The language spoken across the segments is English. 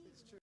It's true.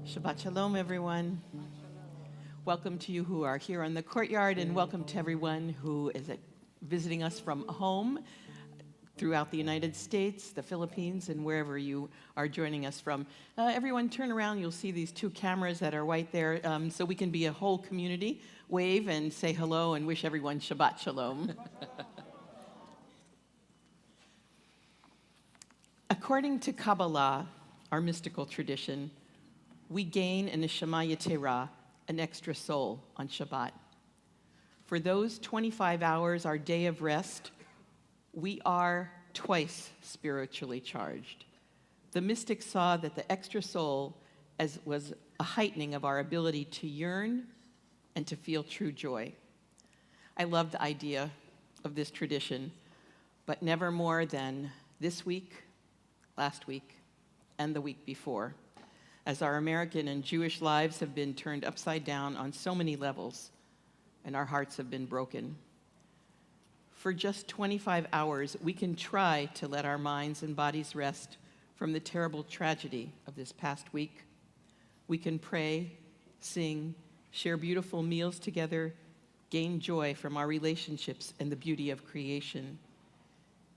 Shabbat Shalom, everyone. Welcome to you who are here on the courtyard, and welcome to everyone who is visiting us from home throughout the United States, the Philippines, and wherever you are joining us from. Everyone turn around. You'll see these two cameras that are right there, so we can be a whole community. Wave and say hello and wish everyone Shabbat Shalom. According to Kabbalah, our mystical tradition, we gain a neshama yetera, an extra soul, on Shabbat. For those 25 hours, our day of rest, we are twice spiritually charged. The mystics saw that the extra soul was a heightening of our ability to yearn and to feel true joy. I love the idea of this tradition, but never more than this week, last week, and the week before, as our American and Jewish lives have been turned upside down on so many levels, and our hearts have been broken. For just 25 hours, we can try to let our minds and bodies rest from the terrible tragedy of this past week. We can pray, sing, share beautiful meals together, gain joy from our relationships and the beauty of creation.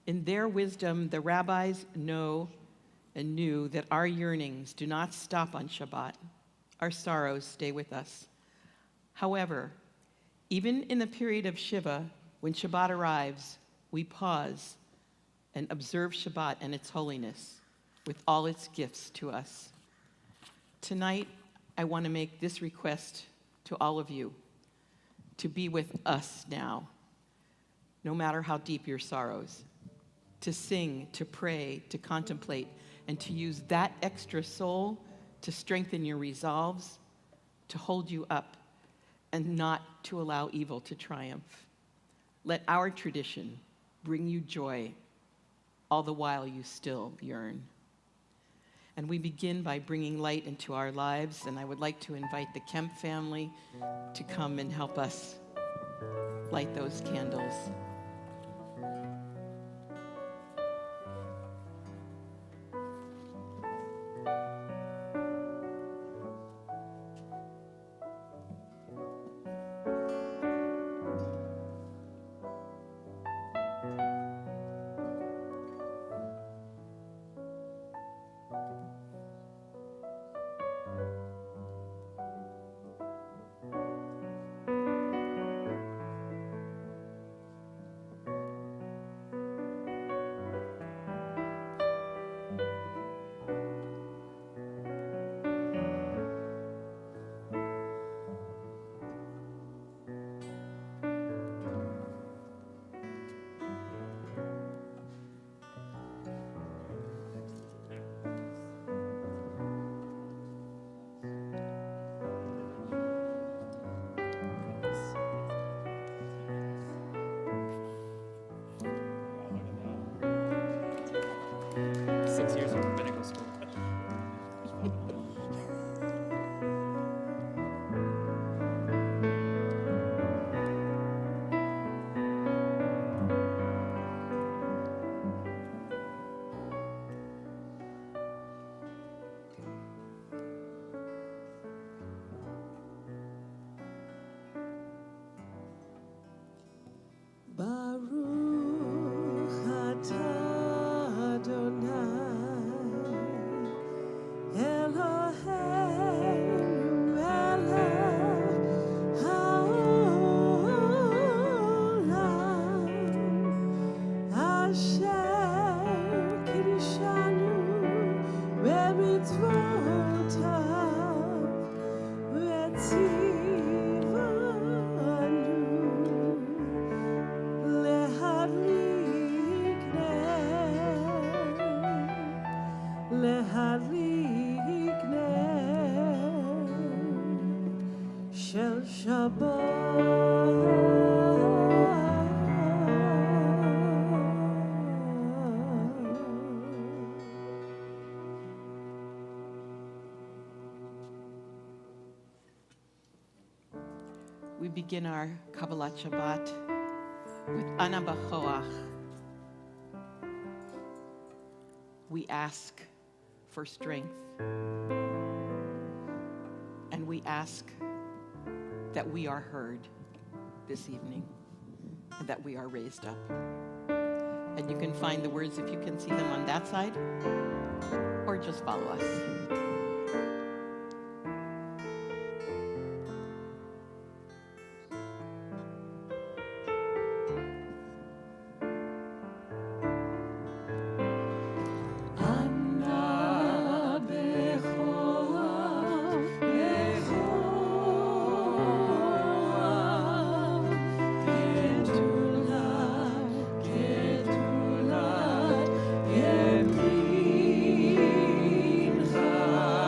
In their wisdom, the rabbis know and knew that our yearnings do not stop on Shabbat. Our sorrows stay with us. However, even in the period of Shiva, when Shabbat arrives, we pause and observe Shabbat and its holiness with all its gifts to us. Tonight, I want to make this request to all of you, to be with us now, no matter how deep your sorrows, to sing, to pray, to contemplate, and to use that extra soul to strengthen your resolves, to hold you up, and not to allow evil to triumph. Let our tradition bring you joy, all the while you still yearn. And we begin by bringing light into our lives, and I would like to invite the Kemp family to come and help us light those candles. We begin our Kabbalat Shabbat with Ana B'Choach. We ask for strength. And we ask that we are heard this evening and that we are raised up. And you can find the words, if you can see them, on that side, or just follow us. Yemincha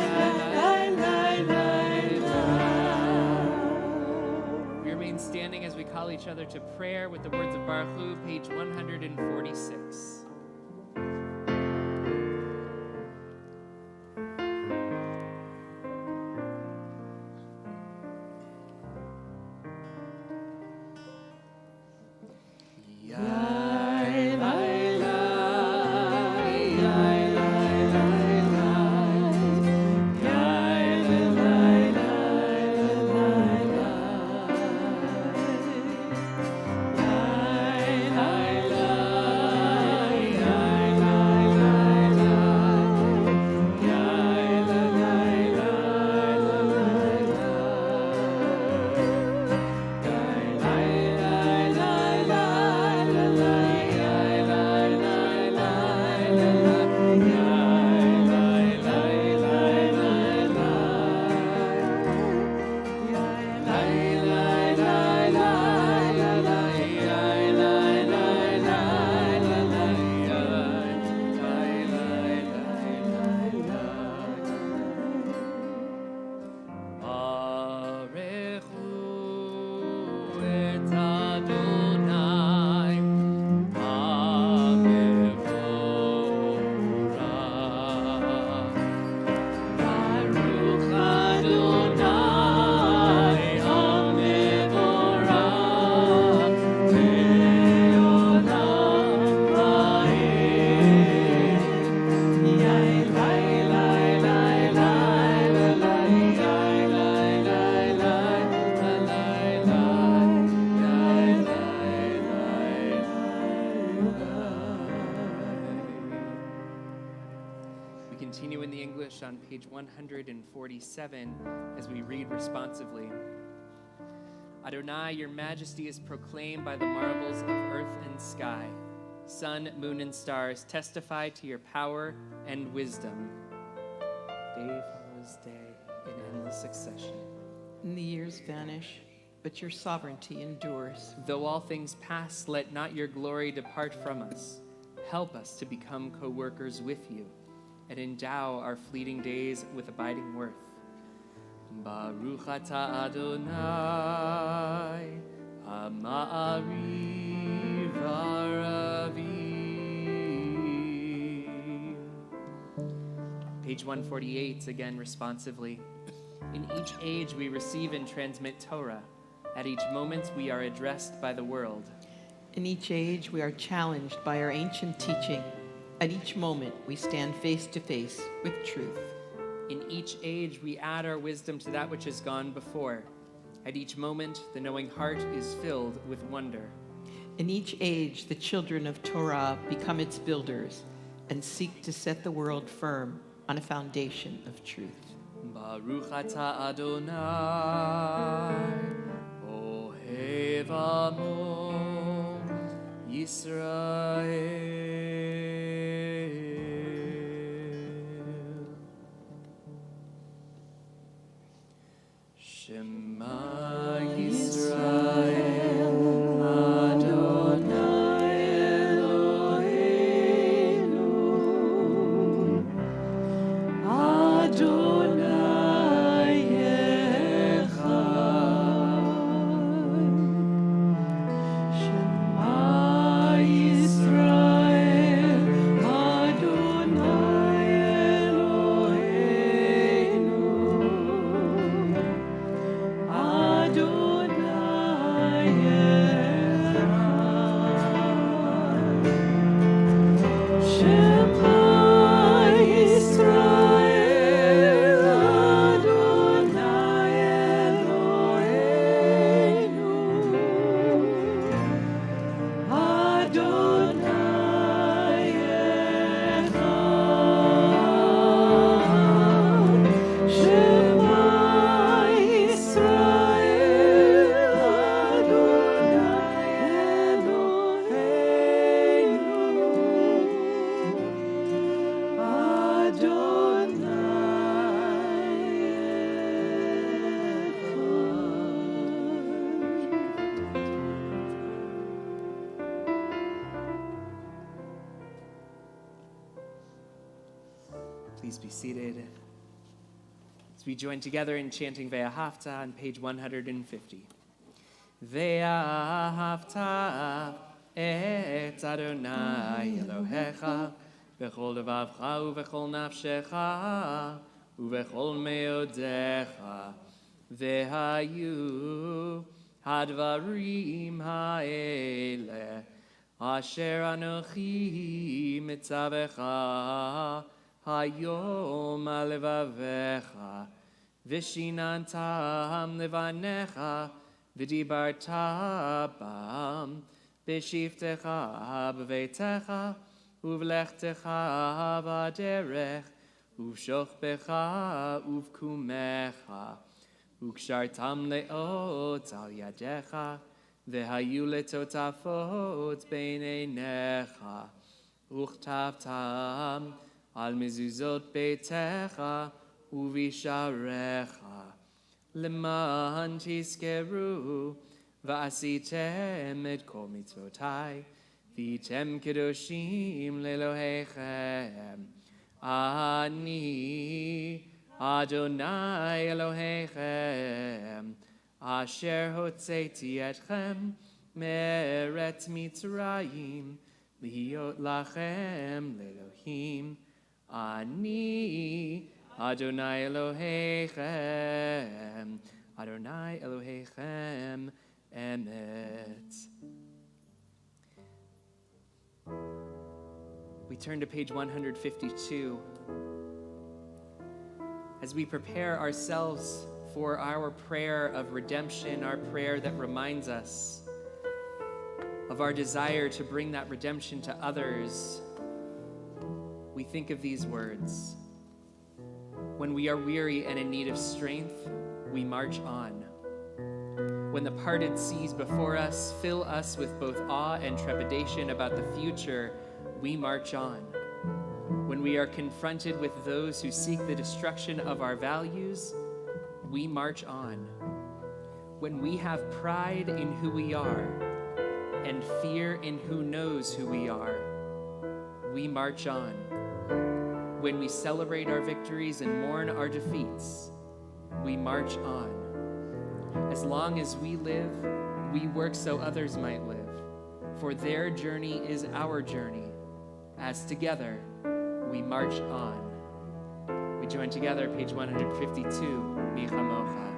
We remain standing as we call each other to prayer with the words of Baruch Hu, page 146. Continue in the English on page 147 as we read responsively. Adonai, your majesty is proclaimed by the marvels of earth and sky. Sun, moon, and stars testify to your power and wisdom. Day follows day in endless succession. And the years vanish but your sovereignty endures. Though all things pass, let not your glory depart from us. Help us to become co-workers with you and endow our fleeting days with abiding worth. Baruch atah Adonai, Ha'ma'ariv ha'ravim. Page 148, again responsively. In each age we receive and transmit Torah. At each moment we are addressed by the world. In each age we are challenged by our ancient teaching. At each moment we stand face to face with truth. In each age we add our wisdom to that which has gone before. At each moment the knowing heart is filled with wonder. In each age the children of Torah become its builders and seek to set the world firm on a foundation of truth. Baruch atah Adonai, Ohev Amo Yisrael. Shema Yisrael, Adonai Eloheinu, Adonai Echad. Shema Yisrael, Adonai Eloheinu, Adonai Echad. Shema Yisrael, Adonai Eloheinu, Adonai Echad. Shema Yisrael, Adonai Eloheinu, Please be seated as we join together in chanting Ve'ahavta on page 150. Ve'ahavta et Adonai Elohecha v'chol levavcha u'v'chol nafshecha u'v'chol meodecha ve'hayu hadvarim ha'eleh asher anochi mitzavecha hayom alevavecha vishinantam levanecha v'dibarta bam b'shiftecha b'veitecha uv'lechtecha v'aderech uv'shochbecha uv'kumecha ukshartam leot al yadecha v'hayu letotafot beineinecha uchtavtam al mezuzot beitecha uvisharecha leman tizkeru v'asitem et kol mitzvotai v'tem kedoshim lelohechem ani Adonai Elohechem asher hotzeti etchem meret mitzrayim liot lachem lelohim Ani Adonai Elohechem, Adonai Elohechem, Emet. We turn to page 152 as we prepare ourselves for our prayer of redemption, our prayer that reminds us of our desire to bring that redemption to others. We think of these words. When we are weary and in need of strength, we march on. When the parted seas before us fill us with both awe and trepidation about the future, we march on. When we are confronted with those who seek the destruction of our values, we march on. when we have pride in who we are and fear in who knows who we are, we march on. When we celebrate our victories and mourn our defeats, we march on. As long as we live, we work so others might live, for their journey is our journey, as together we march on. We join together, page 152, Mi Chamocha.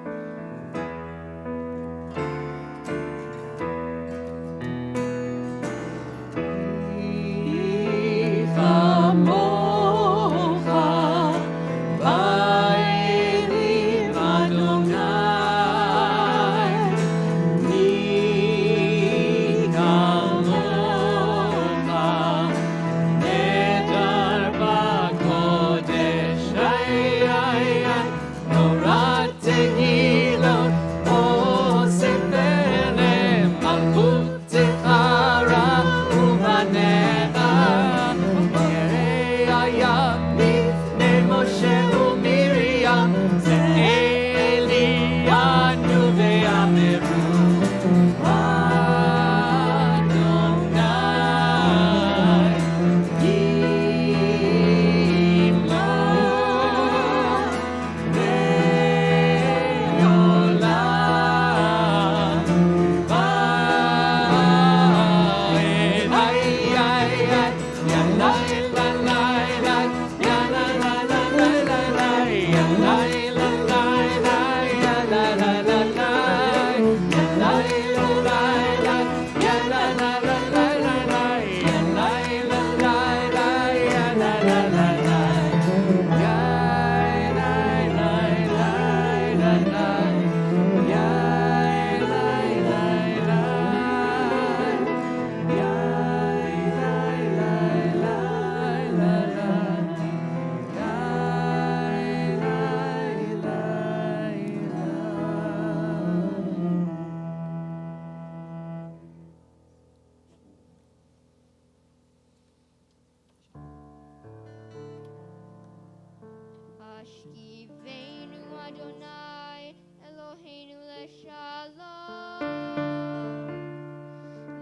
Ashkivenu Adonai Eloheinu leshalom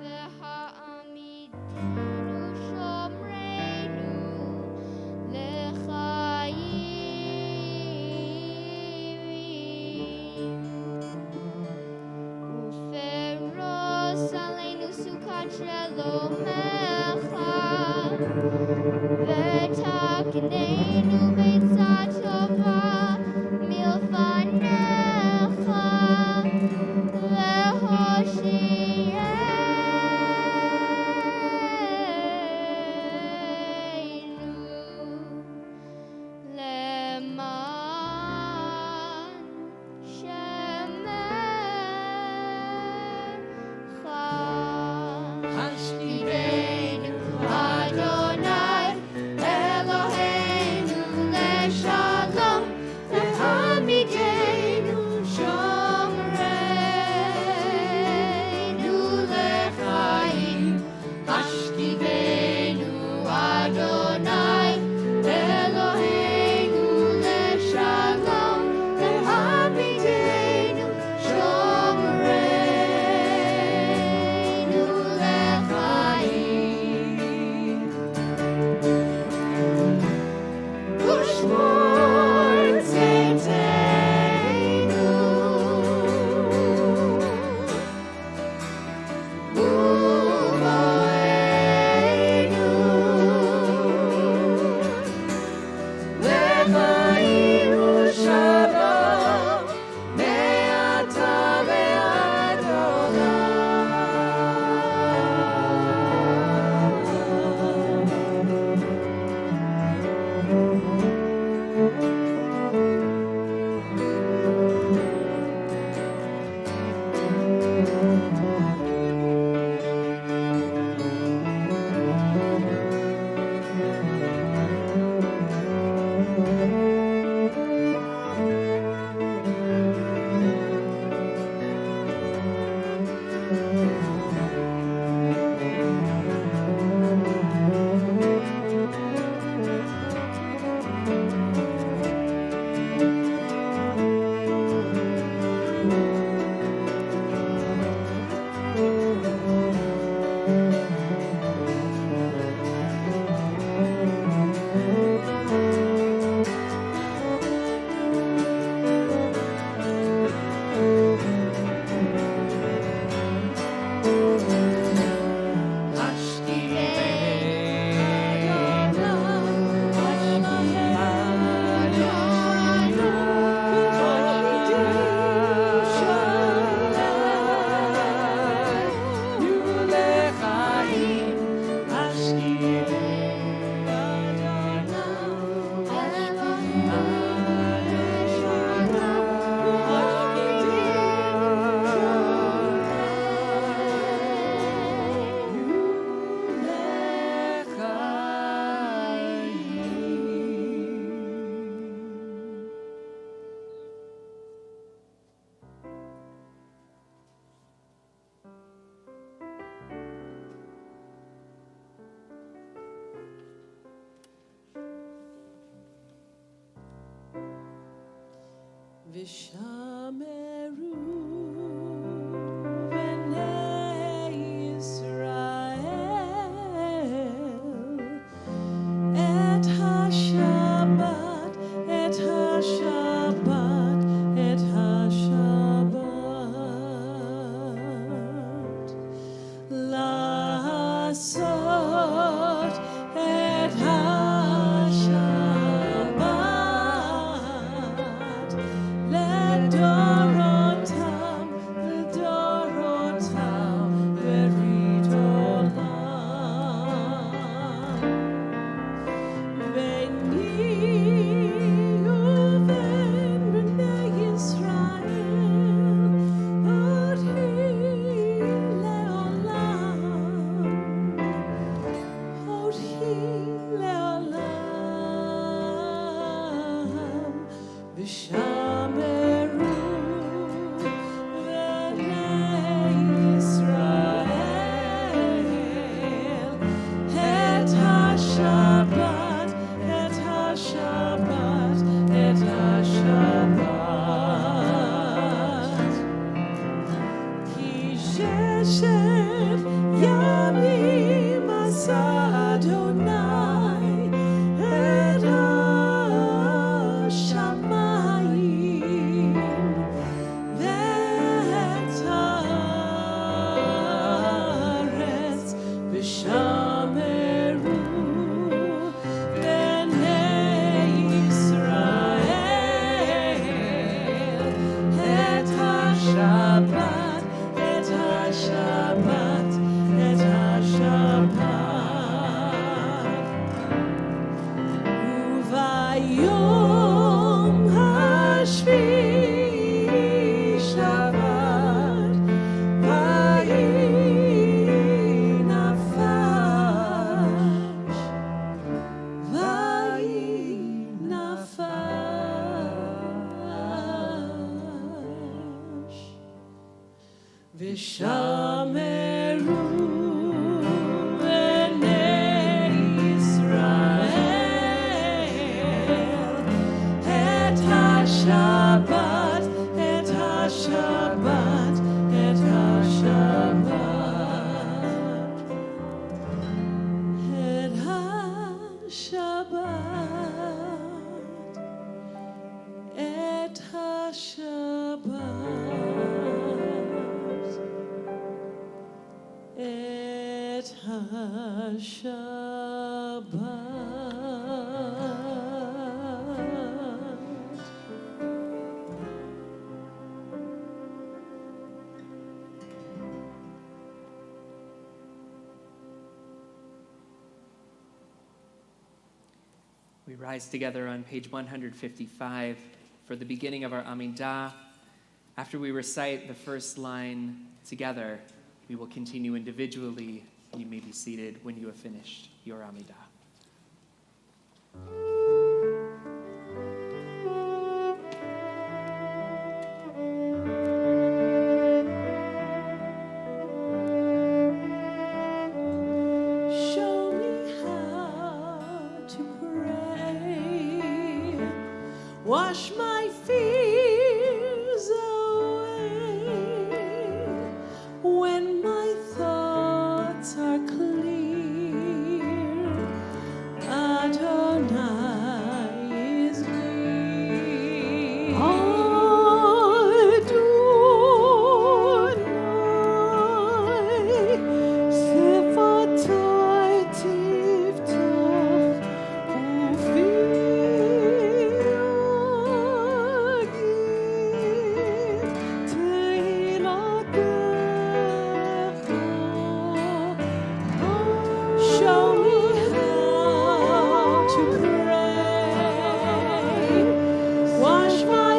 V'ha'amidenu shomreinu lechayim Uferos aleinu sukat shelomecha V'taknenu beitzah tova milfanecha V'hoshienu leman shemecha Hashkivenu Adonai Eloheinu leshalom V'hamidenu shomreinu lechayim Hashkivenu Adonai Eloheinu leshalom V'hamidenu shomreinu lechayim Ushmor tzedkeinu Umoenu Lechayim u'shalom Me'ata ve'ad olam. V'shameru b'nei Israel et ha-Shabbat, et ha-Shabbat, et ha-Shabbat. La'asot et ha-Shabbat לדורותם, לדורותם ברית עולם. ביני ובין בני ישראל עוד היא לעולם, עוד היא לעולם. ושמרו בני ישראל את השבת, את השבת, את השבת. כי ששת ימים עשה אדוני את השמיים ואת הארץ, ושמרו בני ישראל את השבת, את השבת, את השבת. וביום השביעי שבת, ויהי נפש, ויהי נפש. ושמרו בני ישראל את השבת, את השבת, את השבת. את השבת, את השבת, את השבת. We rise together on page 155 for the beginning of our Amidah. After we recite the first line together, we will continue individually. You may be seated when you have finished your Amidah. Show me how to pray. Wash my fears away. When my thoughts are clear, Adonai is near. Adonai, Sefatai tiftach ufi agid teilatecha. Show me how to pray. Wash my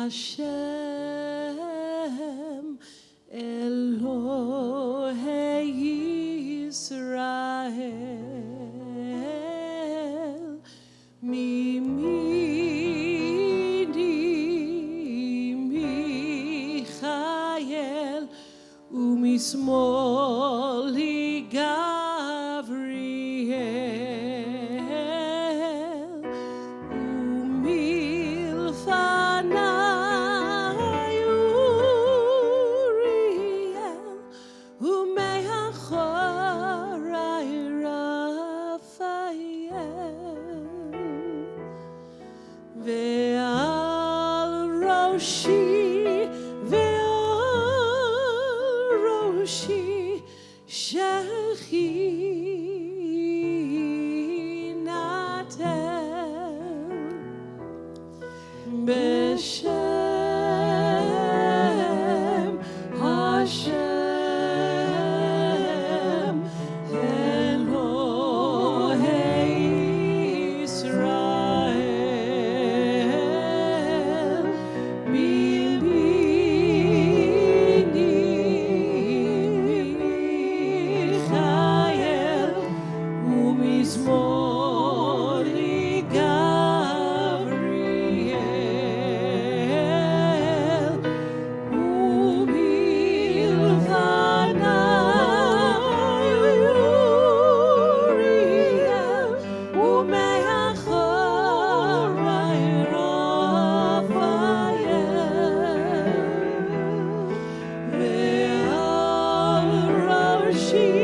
Hashem Elohei Israel Mimini Michael Umismoli Gavriel Umilfanai Uriel Umeachorai Raphael Ve'al Roshi Beshem Hashem Elohei Israel Mimini Michael Umizmori Gavriel Umilvanai Uriel Umeachorai Raphael Ve'al Roshi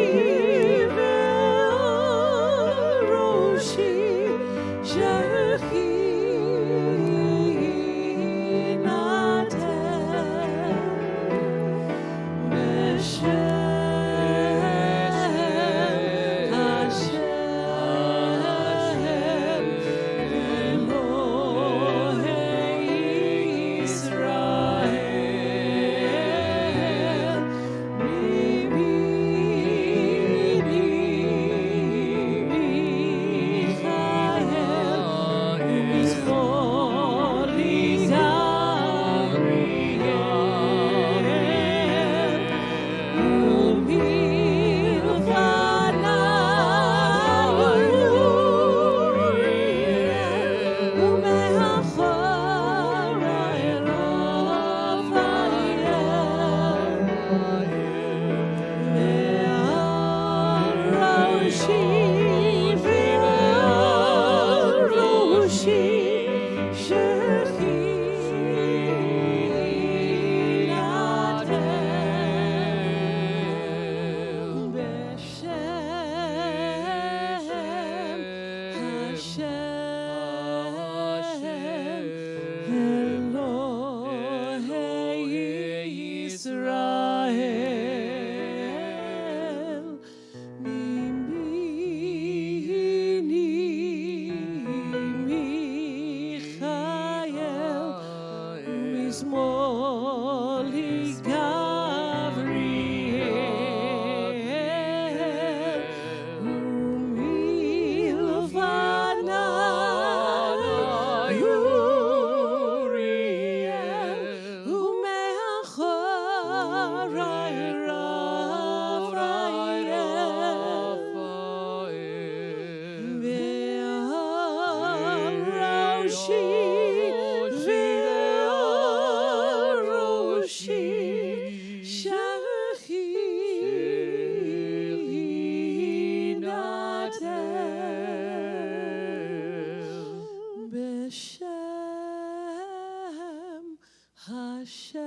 Hashem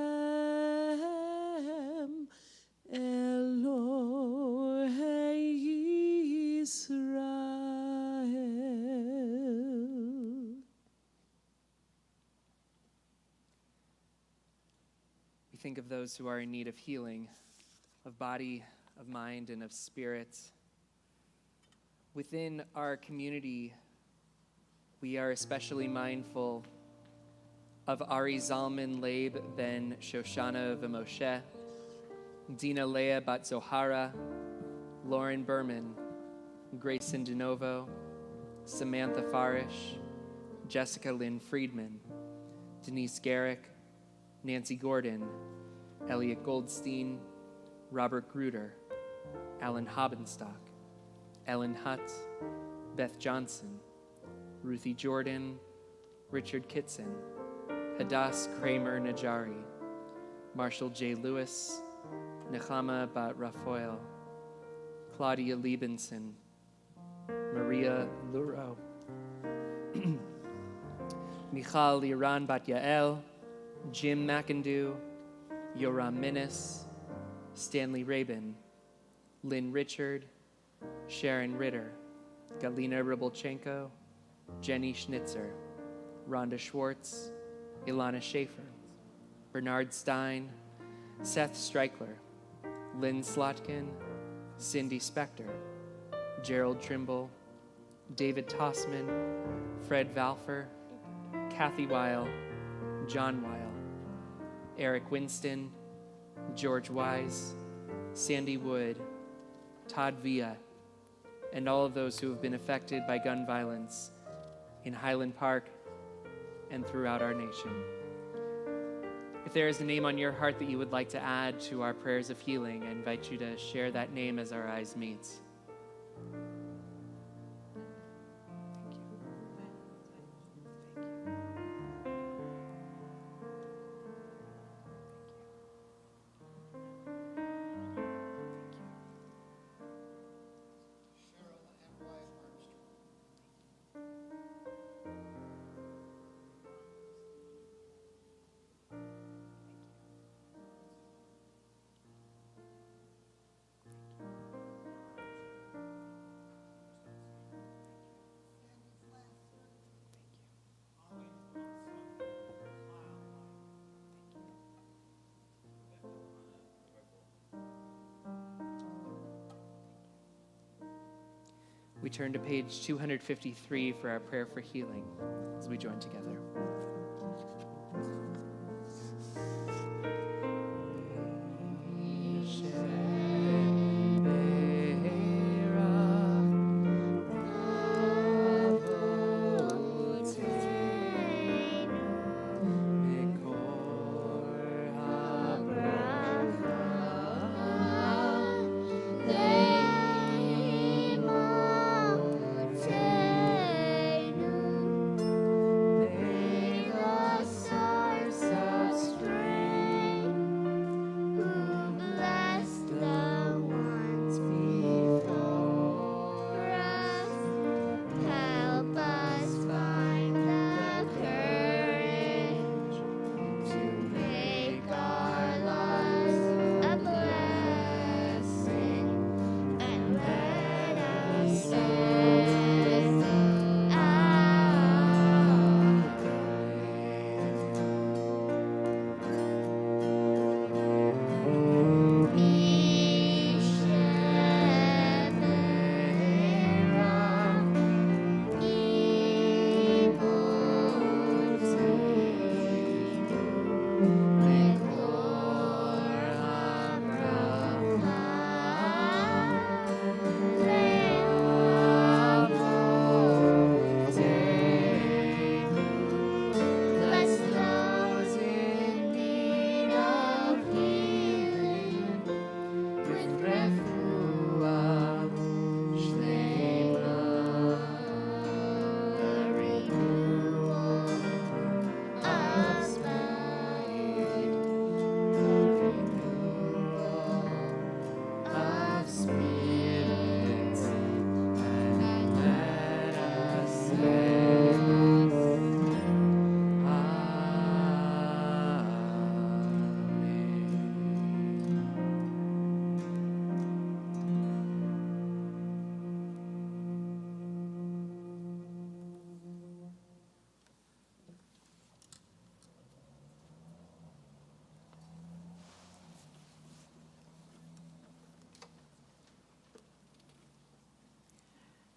Elohei Israel. We think of those who are in need of healing, of body, of mind, and of spirit. Within our community, we are especially mindful of Ari Zalman Leib ben Shoshana V'Moshe, Dina Leah bat Zohara, Lauren Berman, Grayson DeNovo, Samantha Farish, Jessica Lynn Friedman, Denise Garrick, Nancy Gordon, Elliot Goldstein, Robert Gruder, Alan Hobenstock, Ellen Hutt, Beth Johnson, Ruthie Jordan, Richard Kitson, Hadass Kramer Najari, Marshall J. Lewis, Nechama Bat Raphael, Claudia Liebenson, Maria Luro, Michal Liran Bat Yael, Jim McIndoe, Yoram Minnis, Stanley Rabin, Lynn Richard, Sharon Ritter, Galina Rybolchenko, Jenny Schnitzer, Rhonda Schwartz, Ilana Schaefer, Bernard Stein, Seth Streichler, Lynn Slotkin, Cindy Spector, Gerald Trimble, David Tossman, Fred Valfer, Kathy Weil, John Weil, Eric Winston, George Wise, Sandy Wood, Todd Villa, and all of those who have been affected by gun violence in Highland Park and throughout our nation. If there is a name on your heart that you would like to add to our prayers of healing, I invite you to share that name as our eyes meet. We turn to page 253 for our prayer for healing as we join together.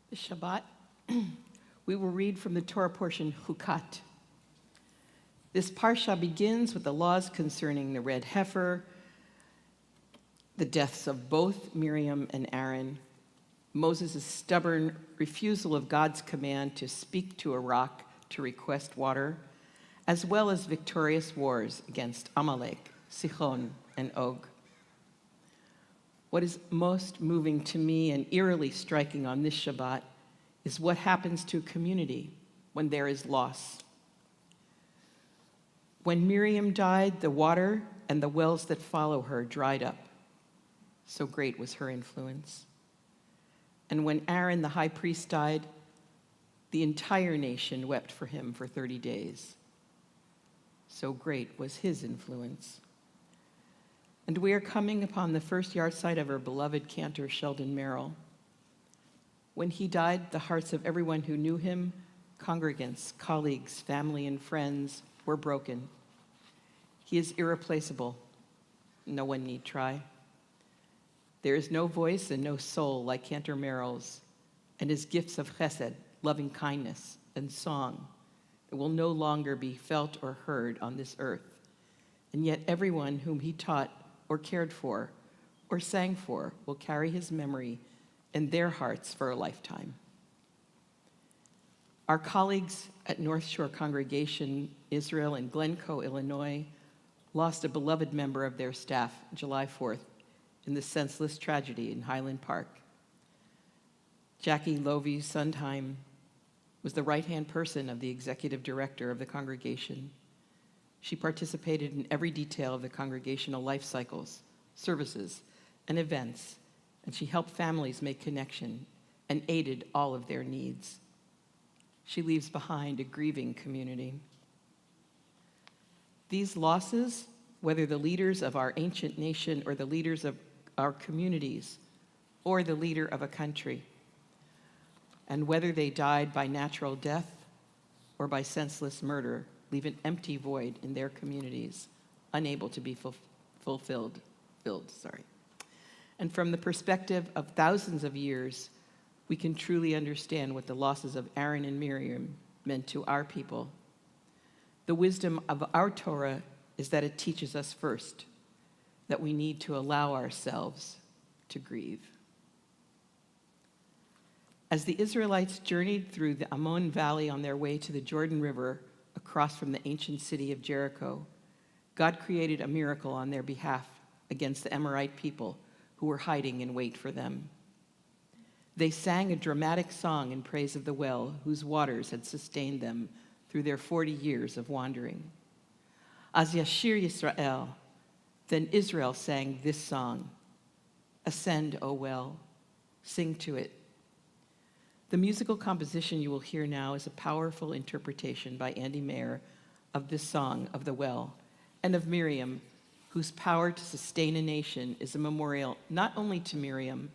The Shabbat, we will read from the Torah portion, Hukat. This parsha begins with the laws concerning the red heifer, the deaths of both Miriam and Aaron, Moses' stubborn refusal of God's command to speak to a rock to request water, as well as victorious wars against Amalek, Sichon, and Og. What is most moving to me and eerily striking on this Shabbat is what happens to a community when there is loss. When Miriam died, the water and the wells that follow her dried up. So great was her influence. And when Aaron, the high priest, died, the entire nation wept for him for 30 days. So great was his influence. And we are coming upon the first yahrzeit of our beloved cantor, Sheldon Merrill. When he died, the hearts of everyone who knew him, congregants, colleagues, family, and friends, were broken. He is irreplaceable. No one need try. There is no voice and no soul like Cantor Merrill's, and his gifts of chesed, loving kindness, and song that will no longer be felt or heard on this earth. And yet everyone whom he taught or cared for or sang for will carry his memory in their hearts for a lifetime. Our colleagues at North Shore Congregation Israel in Glencoe, Illinois, lost a beloved member of their staff July 4th in the senseless tragedy in Highland Park. Jackie Lovey Sundheim was the right-hand person of the executive director of the congregation. She participated in every detail of the congregational life cycles, services, and events, and she helped families make connection and aided all of their needs. She leaves behind a grieving community. These losses, whether the leaders of our ancient nation or the leaders of our communities or the leader of a country, and whether they died by natural death or by senseless murder, leave an empty void in their communities, unable to be filled. And from the perspective of thousands of years, we can truly understand what the losses of Aaron and Miriam meant to our people. The wisdom of our Torah is that it teaches us first that we need to allow ourselves to grieve. As the Israelites journeyed through the Ammon Valley on their way to the Jordan River across from the ancient city of Jericho, God created a miracle on their behalf against the Amorite people who were hiding in wait for them. They sang a dramatic song in praise of the well whose waters had sustained them through their 40 years of wandering. Az Yashir Yisrael, then Israel sang this song, "Ascend, O well, sing to it." The musical composition you will hear now is a powerful interpretation by Andy Mayer of this song of the well and of Miriam, whose power to sustain a nation is a memorial not only to Miriam,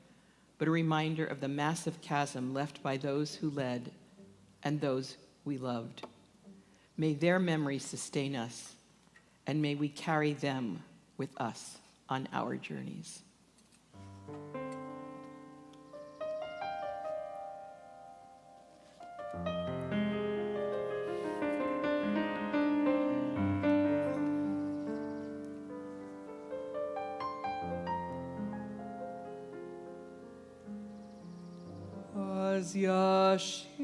but a reminder of the massive chasm left by those who led and those we loved. May their memories sustain us, and may we carry them with us on our journeys. Az Yashir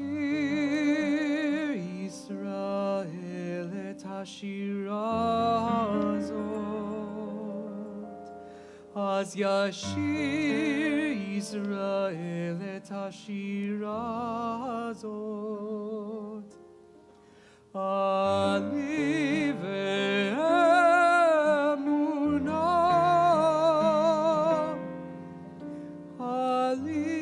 Israel et hashira hazot. Az Yashir Israel et hashira hazot. Ali ve'emunah, Ali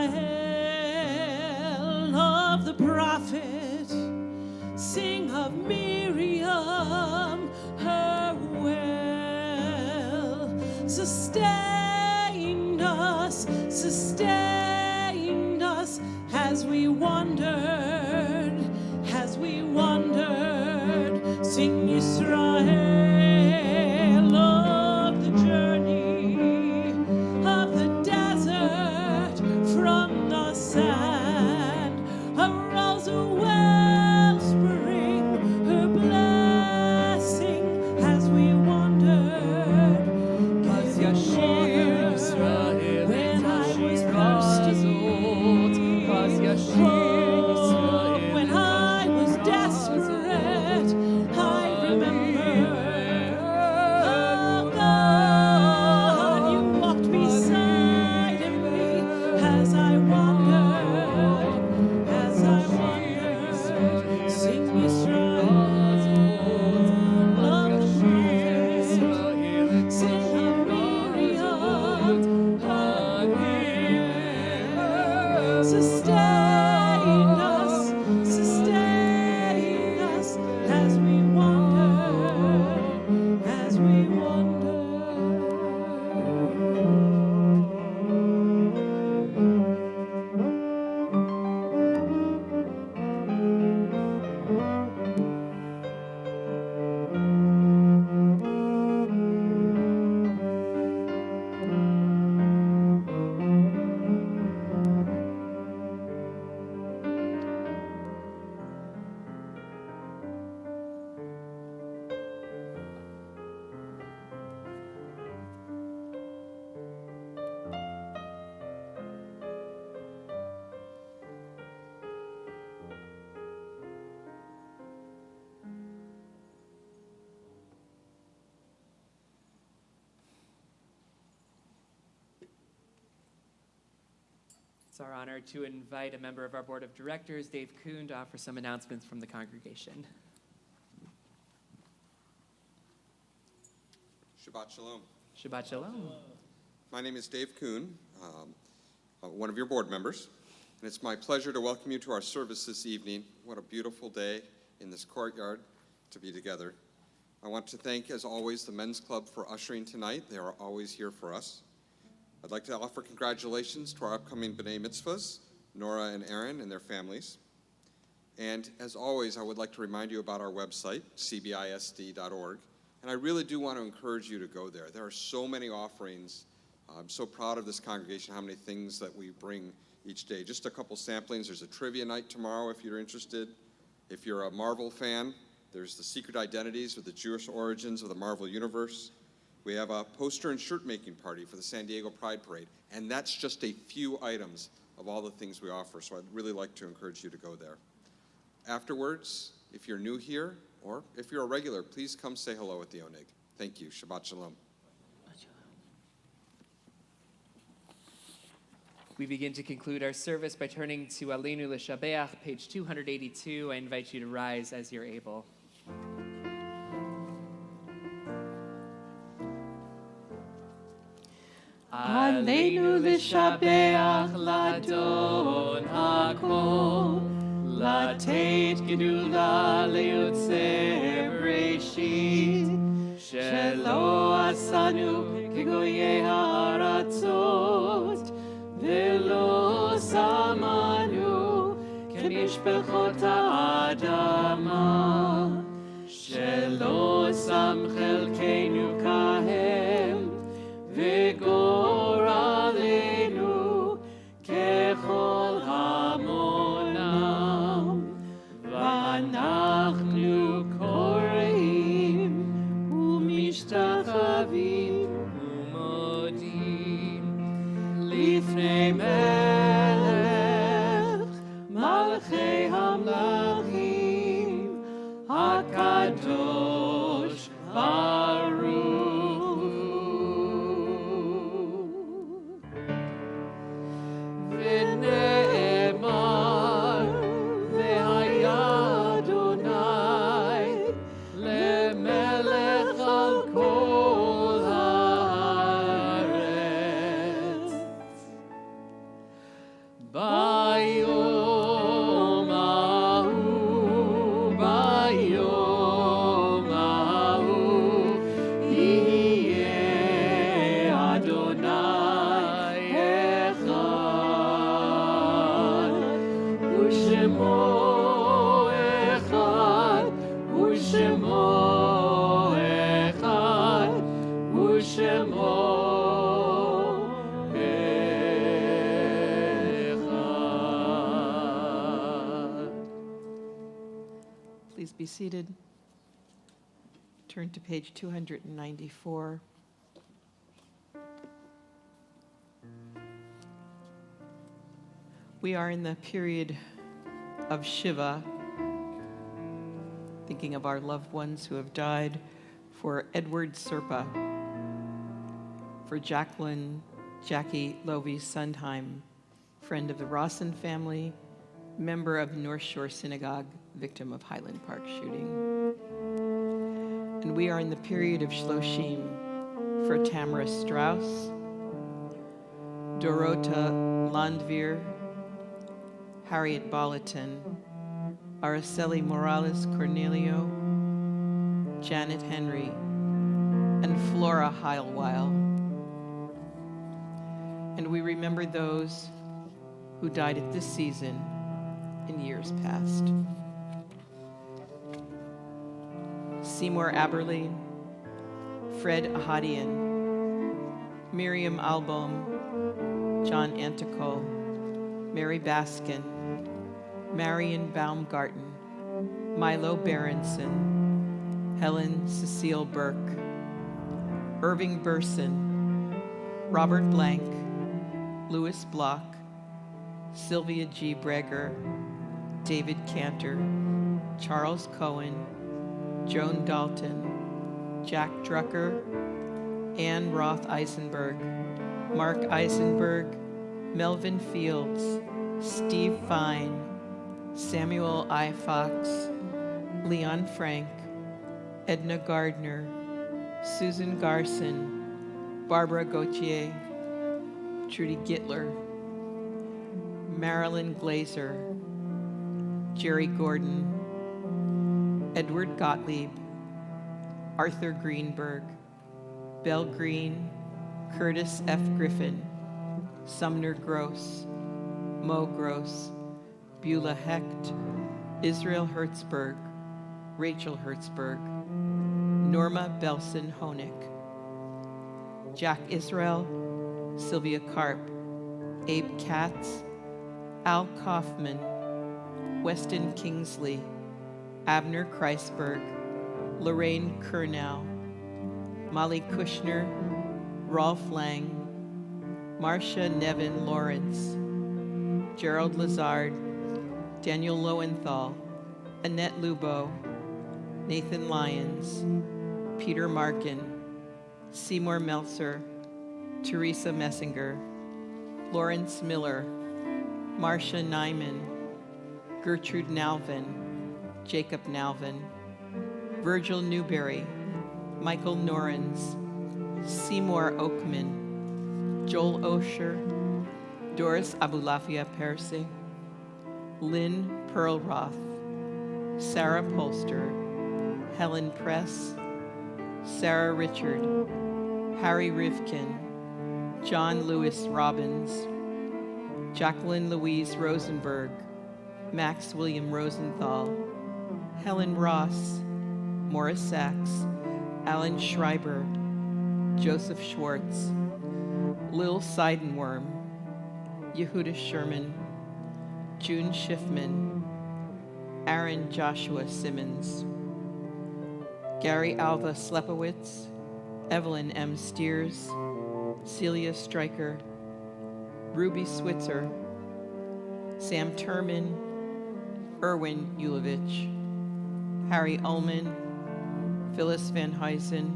Israel of the prophet, sing of Miriam, her well. Sustain us as we wandered, Sing Israel of the journey, of the desert from the sand, arose a wellspring, her blessing as we wandered. Give water when I was thirsty, when I was desperate, I remember. Oh God, you walked beside me as I wandered, Sing Israel, love the prophets, sing of Miriam, sustain us as we wander. It's our honor to invite a member of our board of directors, Dave Kuhn, to offer some announcements from the congregation. Shabbat Shalom. Shabbat Shalom. My name is Dave Kuhn, one of your board members, and it's my pleasure to welcome you to our service this evening. What a beautiful day in this courtyard to be together. I want to thank, as always, the Men's Club for ushering tonight. They are always here for us. I'd like to offer congratulations to our upcoming B'nai Mitzvahs, Nora and Aaron and their families. And as always, I would like to remind you about our website, cbisd.org. And I really do want to encourage you to go there. There are so many offerings. I'm so proud of this congregation, how many things that we bring each day. Just a couple samplings. There's a trivia night tomorrow if you're interested. If you're a Marvel fan, there's the Secret Identities with the Jewish origins of the Marvel Universe. We have a poster and shirt making party for the San Diego Pride Parade. And that's just a few items of all the things we offer. So I'd really like to encourage you to go there. Afterwards, if you're new here, or if you're a regular, please come say hello at the Oneg. Thank you. Shabbat Shalom. We begin to conclude our service by turning to Aleinu L'Shabeach, page 282. I invite you to rise as you're able. Aleinu l'shabeach l'Adon hakol, לתת גדולה ליוצא בראשית, שלא עשנו כגויי הארצות, ולא שמנו כמשפחות האדמה, שלא שם חלקנו כהם, וגורלנו ככל המונם, ואנחנו קוראים ומשתחווים ומודים לפני מלך מלכי המלכים הקדוש ברוך הוא. Bayom ahu, bayom ahu, yeh Adonai echad, u'shemo echad, u'shemo echad, u'shemo Please be seated. Turn to page 294. We are in the period of Shiva, thinking of our loved ones who have died, for Edward Serpa, for Jackie Lovie Sundheim, friend of the Rawson family, member of North Shore Synagogue, victim of Highland Park shooting. And we are in the period of Shloshim for Tamara Strauss, Dorota Landveer, Harriet Bolleton, Araceli Morales Cornelio, Janet Henry, and Flora Heilweil. And we remember those who died at this season in years past. Seymour Aberline, Fred Ahadian, Miriam Albom, John Antico, Mary Baskin, Marion Baumgarten, Milo Berenson, Helen Cecile Burke, Irving Burson, Robert Blank, Louis Block, Sylvia G. Breger, David Cantor, Charles Cohen, Joan Dalton, Jack Drucker, Anne Roth Eisenberg, Mark Eisenberg, Melvin Fields, Steve Fine, Samuel I. Fox, Leon Frank, Edna Gardner, Susan Garson, Barbara Gauthier, Trudy Gittler, Marilyn Glazer, Jerry Gordon, Edward Gottlieb, Arthur Greenberg, Belle Green, Curtis F. Griffin, Sumner Gross, Mo Gross, Beulah Hecht, Israel Hertzberg, Rachel Hertzberg, Norma Belson Honig, Jack Israel, Sylvia Karp, Abe Katz, Al Kaufman, Weston Kingsley, Abner Kreisberg, Lorraine Kurnow, Molly Kushner, Rolf Lang, Marcia Nevin Lawrence, Gerald Lazard, Daniel Lowenthal, Annette Lubo, Nathan Lyons, Peter Markin, Seymour Meltzer, Teresa Messinger, Lawrence Miller, Marcia Nyman, Gertrude Nalvin, Jacob Nalvin, Virgil Newberry, Michael Norens, Seymour Oakman, Joel Osher, Doris Abulafia Persing, Lynn Perlroth, Sarah Polster, Helen Press, Sarah Richard, Harry Rivkin, John Lewis Robbins, Jacqueline Louise Rosenberg, Max William Rosenthal, Helen Ross, Morris Sachs, Alan Schreiber, Joseph Schwartz, Lil Seidenworm, Yehuda Sherman, June Schiffman, Aaron Joshua Simmons, Gary Alva Slepowitz, Evelyn M. Steers, Celia Stryker, Ruby Switzer, Sam Turman, Erwin Ulovich, Harry Ullman, Phyllis Van Huysen,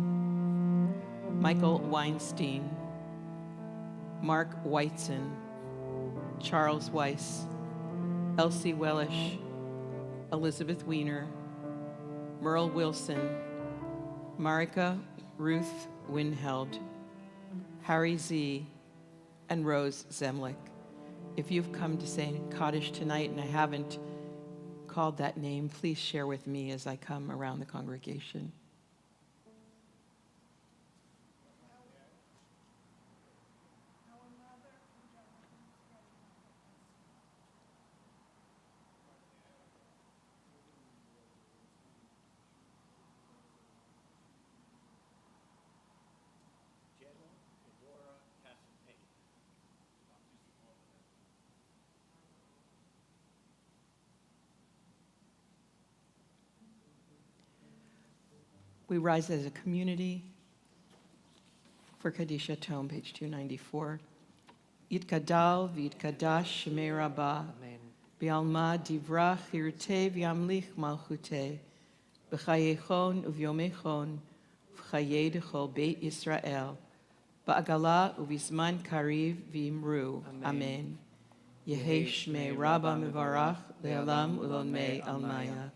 Michael Weinstein, Mark Weitzen, Charles Weiss, Elsie Wellish, Elizabeth Weiner, Merle Wilson, Marika Ruth Winheld, Harry Z., and Rose Zemlick. If you've come to say Kaddish tonight and I haven't called that name, please share with me as I come around the congregation. We rise as a community for Kaddish at home, page 294. Yitkadal v'yitkadash shemei rabbah, b'alma divra chirte v'yamlich malchute, b'chayechon uvyomechon, v'chayei dechol Beth Israel, ba'agala u'bizman kariv v'imru. Amen. Yehei shmei rabbah mevarach le'alam ulonmei almaya.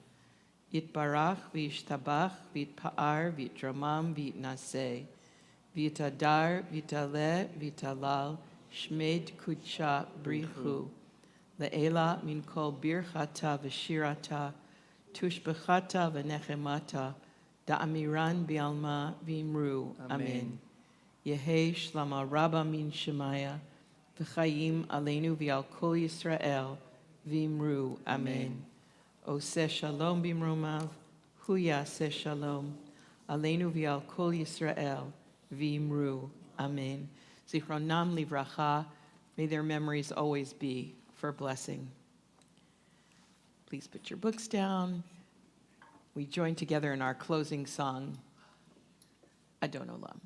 Yitbarach v'yishtabach v'yitpa'ar v'yitramam v'yitnaseh v'yitadar v'yitaleh v'yitalal shmed kudsha brichu le'ela min kol birchata v'shirata tushbechata v'nechemata da'amiran bi'alma v'imru. Amen. Yehei shlama rabba min shemaya v'chayim aleinu v'al kol Yisrael v'imru. Amen. Oseh shalom bimromav, hu yaseh shalom, aleinu v'al kol Yisrael, v'imru. Amen. Zichronam livracha, may their memories always be for blessing. Please put your books down. We join together in our closing song, Adon Olam.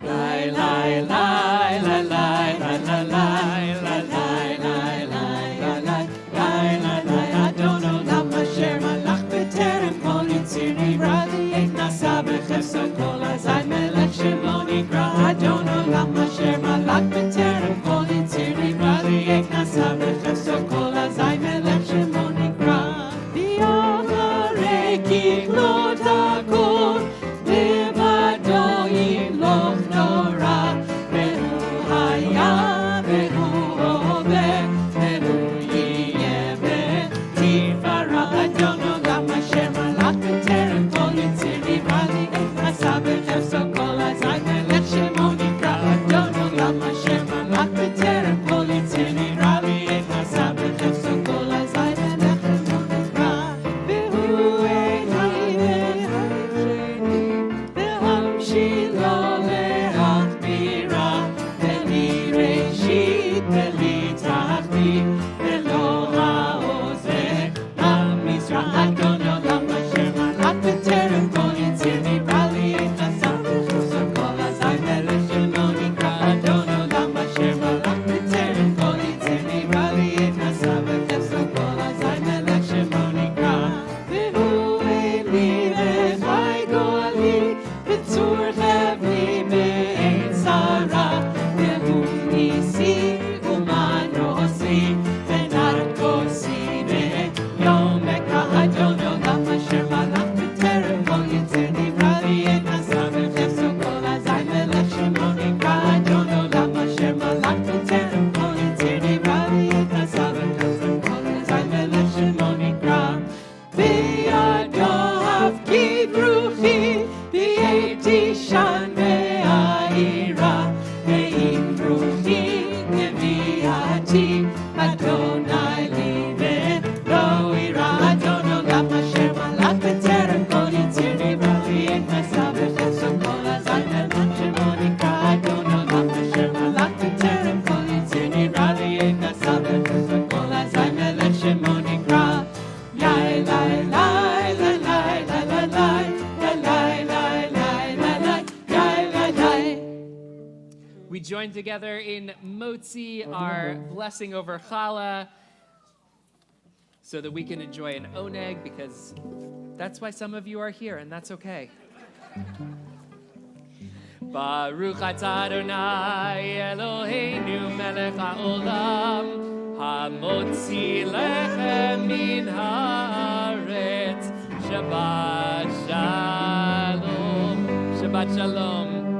Lai lai lai lai lai lai lai lai lai lai lai lai lai lai lai Adon Olam asher malach b'terem kol yitzir nivra v'yek nasa b'chesed kol hazay melech shemo nikra Adon Olam asher malach b'terem kol yitzir nivra v'yek nasa b'chesed kol hazay melech shemo nikra v'yacharei kiklot hakol levado yimloch Torah, ve'hu haya, ve'hu oveh, ve'hu yiyeh v'tifara. Adon Olam asher malach b'terem kol yitzir nivra v'yek nasa b'chesed kol hazay melech shemo nikra. Adon Olam asher malach b'terem kol yitzir nivra v'yek nasa b'chesed kol hazay melech shemo nikra. Ve'hu eli ve'haysheni, ve'hamshi lo Join together in Motzi, our blessing over challah, so that we can enjoy an oneg, because that's why some of you are here, and that's okay. Baruch atah Adonai Eloheinu melech haolam, hamotzi lechem min haaretz, Shabbat shalom. Shabbat Shalom.